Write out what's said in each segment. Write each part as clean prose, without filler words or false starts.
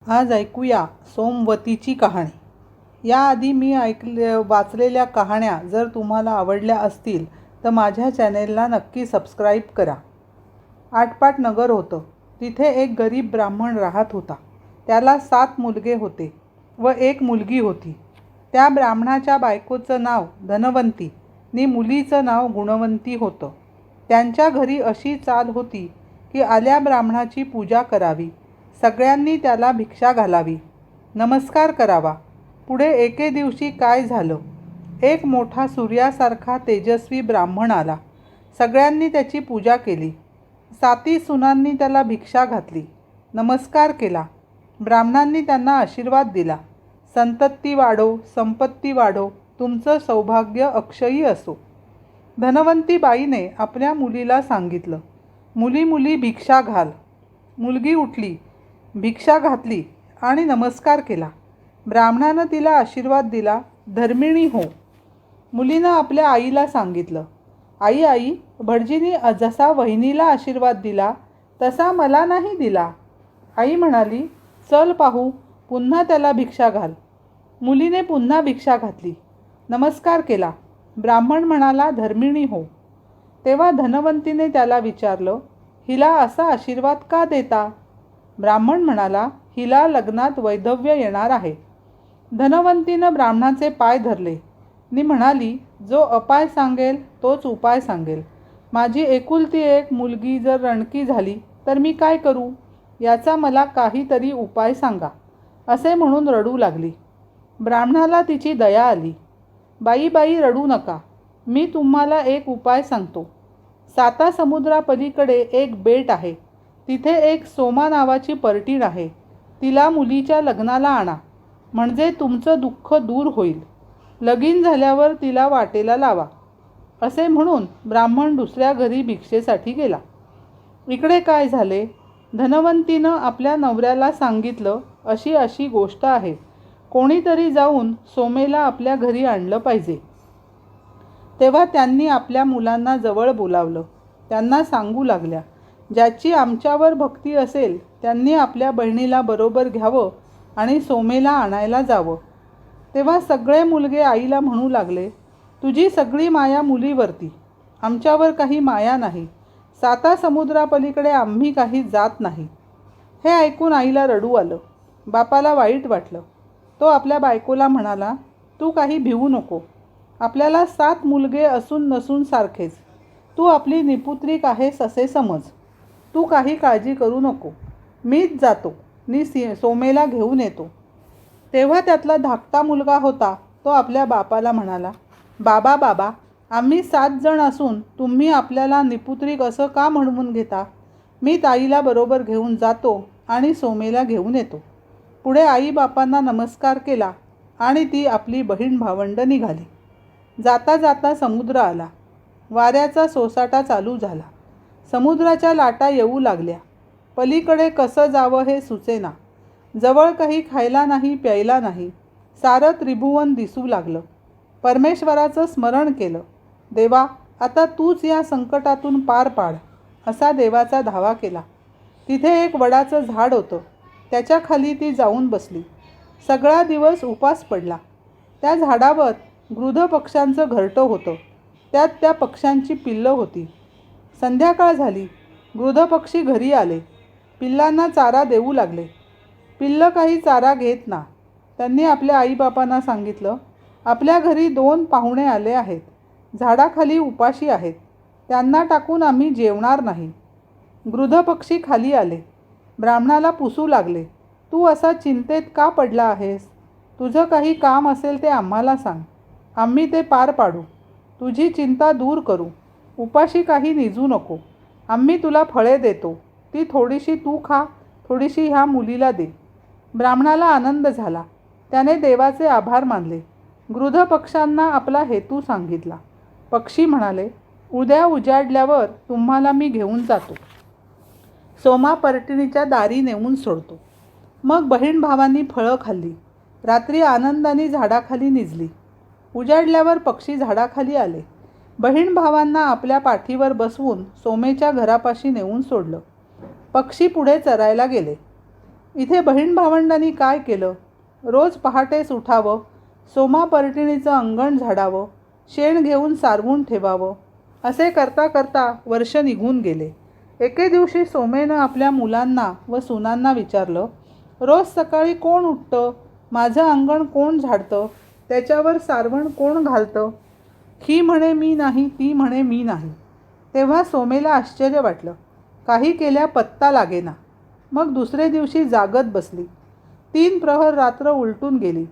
आज ऐकूया सोमवतीची कहाणी। याआधी मी वाचलेल्या कहाण्या जर तुम्हाला आवडल्या असतील तर माझ्या चॅनेलला नक्की सबस्क्राईब करा। आटपाट नगर होतं। तिथे एक गरीब ब्राह्मण राहत होता। त्याला 7 मुलगे होते व 1 मुलगी होती। त्या ब्राह्मणाच्या बायकोचं नाव धनवंती आणि मुलीचं नाव गुणवंती होतं। त्यांच्या घरी अशी चाल होती की आल्या ब्राह्मणाची पूजा करावी, सगळ्यांनी त्याला भिक्षा घालावी, नमस्कार करावा। पुढे एके दिवशी काय झालं, एक मोठा सूर्यासारखा तेजस्वी ब्राह्मण आला। सगळ्यांनी त्याची पूजा केली। 7 सुनांनी त्याला भिक्षा घातली, नमस्कार केला। ब्राह्मणांनी त्यांना आशीर्वाद दिला, संतती वाढो, संपत्ती वाढो, तुमचं सौभाग्य अक्षयी असो। धनवंती बाईने आपल्या मुलीला सांगितलं, मुली मुली भिक्षा घाल। मुलगी उठली, भिक्षा घातली आणि नमस्कार केला। ब्राह्मणानं तिला आशीर्वाद दिला, धर्मिणी हो। मुलीनं आपल्या आईला सांगितलं, आई आई, भटजींनी जसा वहिनीला आशीर्वाद दिला तसा मला नाही दिला। आई म्हणाली, चल पाहू, पुन्हा त्याला भिक्षा घाल। मुलीने पुन्हा भिक्षा घातली, नमस्कार केला। ब्राह्मण म्हणाला, धर्मिणी हो। तेव्हा धनवंतीने त्याला विचारलं, हिला असा आशीर्वाद का देता? ब्राह्मण म्हणाला, हिला लग्नात वैधव्य येणार आहे। धनवंतीनं ब्राह्मणाचे पाय धरले आणि म्हणाली, जो अपाय सांगेल तोच उपाय सांगेल। माझी एकुलती एक मुलगी जर रणकी झाली तर मी काय करू? याचा मला काहीतरी उपाय सांगा, असे म्हणून रडू लागली। ब्राह्मणाला तिची दया आली। बाई बाई रडू नका, मी तुम्हाला एक उपाय सांगतो। 7 समुद्रापलीकडे एक बेट आहे, तिथे एक सोमा नावाची परटीण आहे, तिला मुलीच्या लग्नाला आणा, म्हणजे तुमचं दुःख दूर होईल। लगीन झाल्यावर तिला वाटेला लावा। असे म्हणून ब्राह्मण दुसऱ्या घरी भिक्षेसाठी गेला। इकडे काय झाले, धनवंतीनं आपल्या नवऱ्याला सांगितलं, अशी अशी गोष्ट आहे, कोणीतरी जाऊन सोमेला आपल्या घरी आणलं पाहिजे। तेव्हा त्यांनी आपल्या मुलांना जवळ बोलावलं। त्यांना सांगू लागल्या, ज्याची आमच्यावर भक्ती असेल त्यांनी आपल्या बहिणीला बरोबर घ्यावं आणि सोमेला आणायला जावं। तेव्हा सगळे मुलगे आईला म्हणू लागले, तुझी सगळी माया मुलीवरती, आमच्यावर काही माया नाही। 7 समुद्रापलीकडे आम्ही काही जात नाही। हे ऐकून आईला रडू आलं। बापाला वाईट वाटलं। तो आपल्या बायकोला म्हणाला, तू काही भिवू नको, आपल्याला 7 मुलगे असून नसून सारखेच, तू आपली निपुत्रिक आहेस असे समज, तू काही काळजी करू नको, मीच जातो नि सोमेला घेऊन येतो। तेव्हा त्यातला धाकटा मुलगा होता तो आपल्या बापाला म्हणाला, बाबा बाबा, आम्ही 7 जण असून तुम्ही आपल्याला निपुत्रिक असं का म्हणवून घेता? मी ताईला बरोबर घेऊन जातो आणि सोमेला घेऊन येतो। पुढे आई बापांना नमस्कार केला आणि ती आपली बहीण भावंड निघाली। जाता जाता समुद्र आला। वाऱ्याचा सोसाटा चालू झाला। समुद्राच्या लाटा येऊ लागल्या। पलीकडे कसं जावं हे सुचेना। जवळ काही खायला नाही, प्यायला नाही। सारं त्रिभुवन दिसू लागलं। परमेश्वराचं स्मरण केलं, देवा, आता तूच या संकटातून पार पाड, असा देवाचा धावा केला। तिथे एक वडाचं झाड होतं, त्याच्या खाली ती जाऊन बसली। सगळा दिवस उपास पडला। त्या झाडावर गृध पक्ष्यांचं घरटं होतं, त्यात त्या पक्ष्यांची पिल्लं होती। संध्याकाळ झाली, गृध पक्षी घरी आले, पिल्लांना चारा देऊ लागले। पिल्लं काही चारा घेत ना। त्यांनी आपल्या आईबापांना सांगितलं, आपल्या घरी 2 पाहुणे आले आहेत, झाडाखाली उपाशी आहेत, त्यांना टाकून आम्ही जेवणार नाही। गृध पक्षी खाली आले, ब्राह्मणाला पुसू लागले, तू असा चिंतेत का पडला आहेस? तुझं काही काम असेल ते आम्हाला सांग, आम्ही ते पार पाडू, तुझी चिंता दूर करू, उपाशी काही निजू नको, आम्ही तुला फळे देतो, ती थोडीशी तू खा, थोडीशी ह्या मुलीला दे। ब्राह्मणाला आनंद झाला। त्याने देवाचे आभार मानले। गृध पक्ष्यांना आपला हेतू सांगितला। पक्षी म्हणाले, उद्या उजाडल्यावर तुम्हाला मी घेऊन जातो, सोमा परटिणीच्या दारी नेऊन सोडतो। मग बहीण भावांनी फळं खाल्ली। रात्री आनंदाने झाडाखाली निजली। उजाडल्यावर पक्षी झाडाखाली आले। बहीण भावांना आपल्या पाठीवर बसवून सोमेच्या घरापाशी नेऊन सोडलं। पक्षी पुढे चरायला गेले। इथे बहीण भावंडांनी काय केलं? रोज पहाटेस उठावं, सोमा पर्टिणीचं अंगण झाडावं, शेण घेऊन सारवून ठेवावं. असे करता करता वर्ष निघून गेले. एके दिवशी सोमेनं आपल्या मुलांना व सुनांना विचारलं, रोज सकाळी कोण उठतं? माझं अंगण कोण झाडतं? त्याच्यावर सारवण कोण घालतं? ही म्हणे मी नाही, ती म्हणे मी नाही. तेव्हा सोमेला आश्चर्य वाटलं. काही केल्या पत्ता लागेना. मग दुसरे दिवशी जागत बसली. 3 प्रहर रात्र उलटून गेली.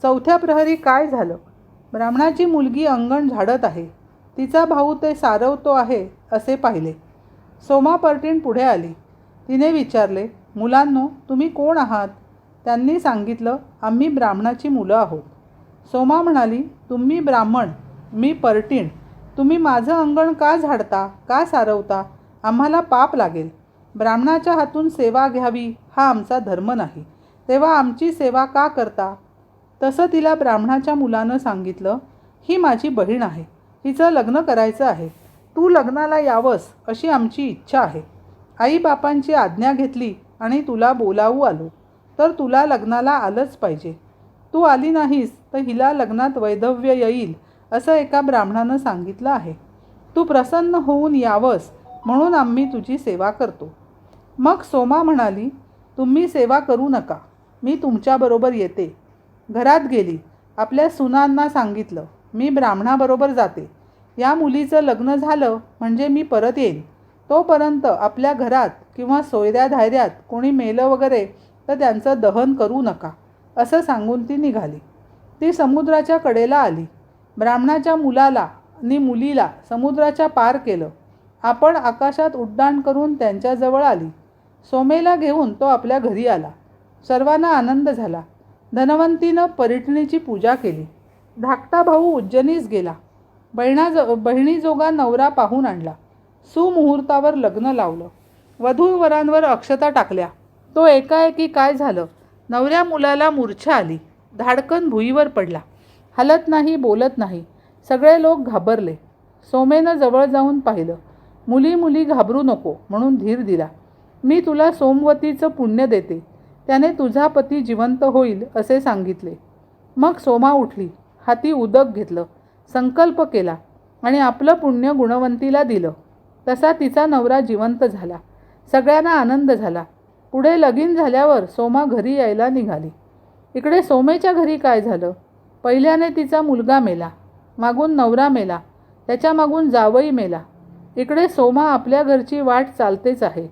4थ्या प्रहरी काय झालं? ब्राह्मणाची मुलगी अंगण झाडत आहे. तिचा भाऊ ते सारवतो आहे असे पाहिले. सोमा पर्टीण पुढे आली. तिने विचारले, मुलांनो, तुम्ही कोण आहात? त्यांनी सांगितलं, आम्ही ब्राह्मणाची मुलं आहोत. सोमा म्हणाली, तुम्ही ब्राह्मण, मी पर्टीण. तुम्ही माझं अंगण का झाडता, का सारवता? आम्हाला पाप लागेल. ब्राह्मणाच्या हातून सेवा घ्यावी हा आमचा धर्म नाही. तेव्हा आमची सेवा का करता? तसं तिला ब्राह्मणाच्या मुलानं सांगितलं, ही माझी बहीण आहे. हिचं लग्न करायचं आहे. तू लग्नाला यावंस अशी आमची इच्छा आहे. आईबापांची आज्ञा घेतली आणि तुला बोलावू आलो, तर तुला लग्नाला आलंच पाहिजे. तू आली नाहीस तर हिला लग्नात वैधव्य येईल असं एका ब्राह्मणानं सांगितलं आहे. तू प्रसन्न होऊन यावंस म्हणून आम्ही तुझी सेवा करतो. मग सोमा म्हणाली, तुम्ही सेवा करू नका, मी तुमच्याबरोबर येते. घरात गेली. आपल्या सुनांना सांगितलं, मी ब्राह्मणाबरोबर जाते. या मुलीचं लग्न झालं म्हणजे मी परत येईन. तोपर्यंत आपल्या घरात किंवा सोयऱ्या धायऱ्यात कोणी मेलं वगैरे तर त्यांचं दहन करू नका असं सांगून ती निघाली. ती समुद्राच्या कडेला आली. ब्राह्मणाच्या मुलाला आणि मुलीला समुद्राच्या पार केलं. आपण आकाशात उड्डाण करून त्यांच्याजवळ आली. सोमेला घेऊन तो आपल्या घरी आला. सर्वांना आनंद झाला. धनवंतीनं परिटणीची पूजा केली. धाकटा भाऊ उज्जैनीस गेला. बहिणीजोगा नवरा पाहून आणला. सुमुहूर्तावर लग्न लावलं. वधूवरांवर अक्षता टाकल्या. तो एकाएकी काय झालं? नवऱ्या मुलाला मूर्छा आली. धाडकन भुईवर पडला. हलत नाही, बोलत नाही. सगळे लोक घाबरले. सोमेनं जवळ जाऊन पाहिलं. मुली घाबरू नको म्हणून धीर दिला. मी तुला सोमवतीचं पुण्य देते, त्याने तुझा पती जिवंत होईल असे सांगितले. मग सोमा उठली. हाती उदक घेतलं, संकल्प केला आणि आपलं पुण्य गुणवंतीला दिलं. तसा तिचा नवरा जिवंत झाला. सगळ्यांना आनंद झाला. पुढे लगीन झाल्यावर सोमा घरी यायला निघाली. इकडे सोमेच्या घरी काय झालं? पहिल्याने तिचा मुलगा मेला, मागून नवरा मेला, त्याच्या मागून जावई मेला. इकडे सोमा आपल्या घरची वाट चालतेच आहे.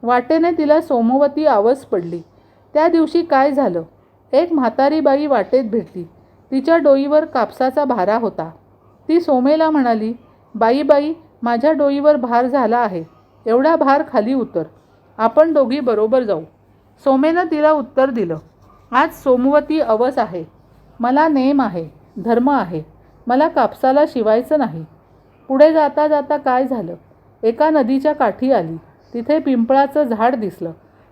वाटेने तिला सोमवती आवस पडली. त्या दिवशी काय झालं? एक म्हातारी बाई वाटेत भेटली. तिच्या डोईवर कापसाचा भारा होता. ती सोमेला म्हणाली, बाई, माझ्या डोईवर भार झाला आहे. एवढा भार खाली उतर, आपण दोघी बरोबर जाऊ. सोमेनं तिला उत्तर दिलं, आज सोमवती अवस आहे. मला नेम आहे, धर्म आहे. मला कापसाला शिवायचं नाही. पुढे जाता जाता काय झालं? एका नदीच्या काठी आली. तिथे पिंपळाचं झाड दिसलं.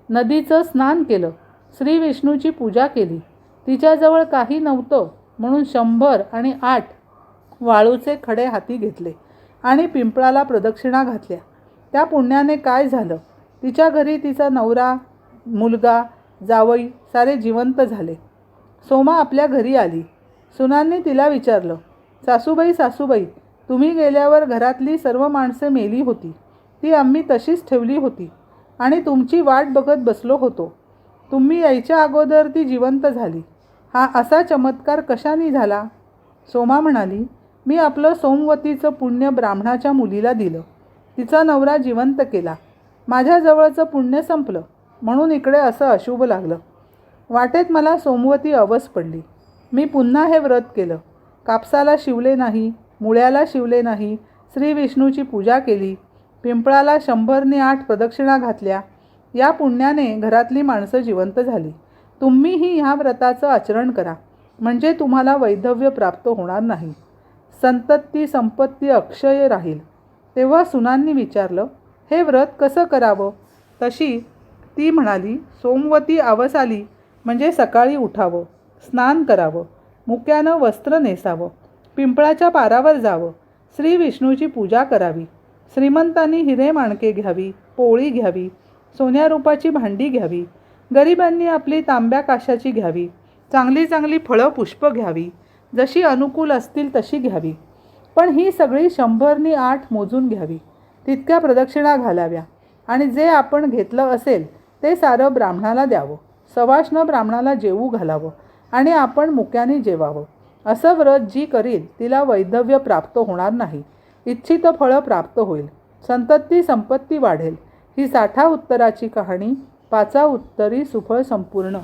नदीचं स्नान केलं. श्री विष्णूची पूजा केली. तिच्याजवळ काही नव्हतं म्हणून 100 आणि 8 वाळूचे खडे हाती घेतले आणि पिंपळाला प्रदक्षिणा घातल्या. त्या पुण्याने काय झालं? तिच्या घरी तिचा नवरा, मुलगा, जावई सारे जिवंत झाले. सोमा आपल्या घरी आली. सुनांनी तिला विचारलं, सासूबाई, तुम्ही गेल्यावर घरातली सर्व माणसं मेली होती. ती आम्ही तशीच ठेवली होती आणि तुमची वाट बघत बसलो होतो. तुम्ही यायच्या अगोदर ती जिवंत झाली. हा असा चमत्कार कशाने झाला? सोमा म्हणाली, मी आपलं सोमवतीचं पुण्य ब्राह्मणाच्या मुलीला दिलं. तिचा नवरा जिवंत केला. माझ्याजवळचं पुण्य संपलं म्हणून इकडे असं अशुभ लागलं. वाटेत मला सोमवती अवस पडली. मी पुन्हा हे व्रत केलं. कापसाला शिवले नाही, मुळ्याला शिवले नाही, श्री विष्णूची पूजा केली, पिंपळाला 100 आणि 8 प्रदक्षिणा घातल्या. या पुण्याने घरातली माणसं जिवंत झाली. तुम्हीही ह्या व्रताचं आचरण करा, म्हणजे तुम्हाला वैधव्य प्राप्त होणार नाही. संतती संपत्ती अक्षय राहील. तेव्हा सुनांनी विचारलं, हे व्रत कसं करावं? तशी ती म्हणाली, सोमवती अवस आली म्हणजे सकाळी उठावं, स्नान करावं, मुक्यानं वस्त्र नेसावं, पिंपळाच्या पारावर जावं, श्री विष्णूची पूजा करावी, श्रीमंतांनी हिरे माणके घ्यावी, पोळी घ्यावी, सोन्या रूपाची भांडी घ्यावी, गरिबांनी आपली तांब्या काशाची घ्यावी. चांगली चांगली फळं पुष्प घ्यावी. जशी अनुकूल असतील तशी घ्यावी. पण ही सगळी 100नी 8 मोजून घ्यावी. तितक्या प्रदक्षिणा घालाव्या आणि जे आपण घेतलं असेल ते सारं ब्राह्मणाला द्यावं. सवाष्ण ब्राह्मणाला जेवू घालावं आणि आपण मुक्याने जेवावं. असं व्रत जी करील तिला वैधव्य प्राप्त होणार नाही. इच्छित फळं प्राप्त होईल. संतती संपत्ती वाढेल. ही 60 उत्तराची कहाणी. 5 उत्तरी सुफळ संपूर्ण.